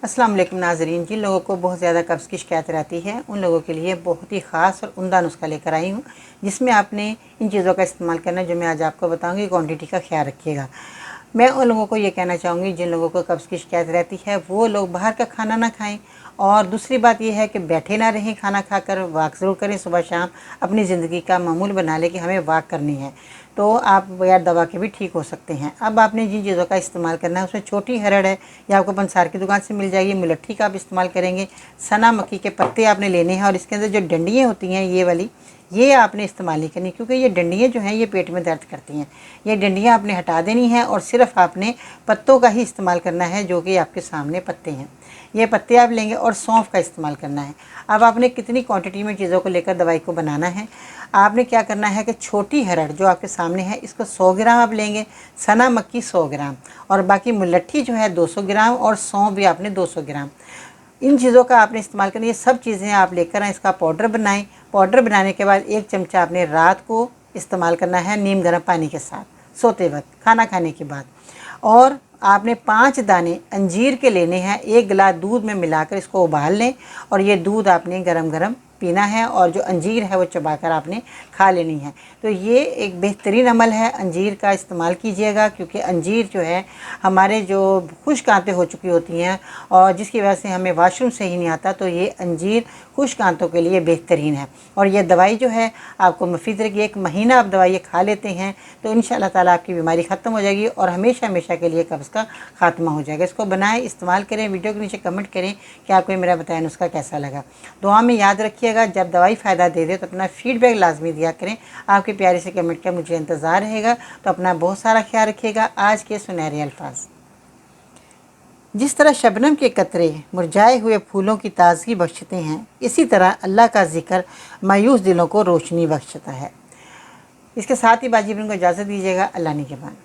अस्सलाम वालेकुम नाज़रीन। जिन लोगों को बहुत ज़्यादा कब्ज़ की शिकायत रहती है उन लोगों के लिए बहुत ही ख़ास और उम्दा नुस्खा लेकर आई हूँ, जिसमें आपने इन चीज़ों का इस्तेमाल करना है जो मैं आज आपको बताऊँगी। क्वांटिटी का ख्याल रखिएगा। मैं उन लोगों को ये कहना चाहूँगी जिन लोगों को कब्ज़ की शिकायत रहती है वो लोग बाहर का खाना ना खाएं, और दूसरी बात यह है कि बैठे ना रहें, खाना खाकर वॉक ज़रूर करें। सुबह शाम अपनी ज़िंदगी का मामूल बना लें कि हमें वॉक करनी है, तो आप बगैर दवा के भी ठीक हो सकते हैं। अब आपने जिन चीज़ों का इस्तेमाल करना है उसमें छोटी हरड़ है, या आपको पंसार की दुकान से मिल जाएगी। मुलट्ठी का आप इस्तेमाल करेंगे। सना मक्की के पत्ते आपने लेने हैं, और इसके अंदर जो डंडियाँ होती हैं ये वाली, ये आपने इस्तेमाल नहीं करनी, क्योंकि ये डंडियाँ जो हैं ये पेट में दर्द करती हैं। ये डंडियाँ आपने हटा देनी हैं और सिर्फ आपने पत्तों का ही इस्तेमाल करना है, जो कि आपके सामने पत्ते हैं। ये पत्ते आप लेंगे और सौंफ का इस्तेमाल करना है। अब आपने कितनी क्वांटिटी में चीज़ों को लेकर दवाई को बनाना है, आपने क्या करना है कि छोटी हरड़ जो आपके सामने है इसको 100 ग्राम आप लेंगे, सना मक्की 100 ग्राम, और बाकी मुलट्ठी जो है 200 ग्राम, और सौंफ भी आपने 200 ग्राम। इन चीज़ों का आपने इस्तेमाल करना। ये सब चीज़ें आप लेकर आएँ, इसका पाउडर बनाएं। पाउडर बनाने के बाद 1 चमचा आपने रात को इस्तेमाल करना है नीम गर्म पानी के साथ सोते वक्त, खाना खाने के बाद। और आपने 5 दाने अंजीर के लेने हैं, 1 गिलास दूध में मिलाकर इसको उबाल लें, और ये दूध आपने गरम गरम पीना है, और जो अंजीर है वो चबाकर आपने खा लेनी है। तो ये एक बेहतरीन अमल है, अंजीर का इस्तेमाल कीजिएगा, क्योंकि अंजीर जो है हमारे जो खुश्क आंतें हो चुकी होती हैं और जिसकी वजह से हमें वाशरूम सही नहीं आता, तो ये अंजीर खुश्क आंतों के लिए बेहतरीन है। और ये दवाई जो है आपको मुफीद रहेगी। 1 महीना आप दवाई खा लेते हैं तो इंशाअल्लाह ताला आपकी बीमारी ख़त्म हो जाएगी और हमेशा हमेशा के लिए कब्ज़ का खात्मा हो जाएगा। इसको बनाएं, इस्तेमाल करें। वीडियो के नीचे कमेंट करें कि आपको मेरा बताया नुस्खा कैसा लगा। दुआ में याद रखिएगा, जब दवाई फ़ायदा दे दे तो अपना फ़ीडबैक लाजमी दिया करें। आपके प्यारे से कमेंट का मुझे इंतज़ार रहेगा। तो अपना बहुत सारा ख्याल रखिएगा। आज के सुनहरे अल्फाज। जिस तरह शबनम के कतरे मुरझाए हुए फूलों की ताज़गी बख्शते हैं, इसी तरह अल्लाह का ज़िक्र मायूस दिलों को रोशनी बख्शता है। इसके साथ ही बाजी को इजाज़त दीजिएगा। अल्लाह निगहबान।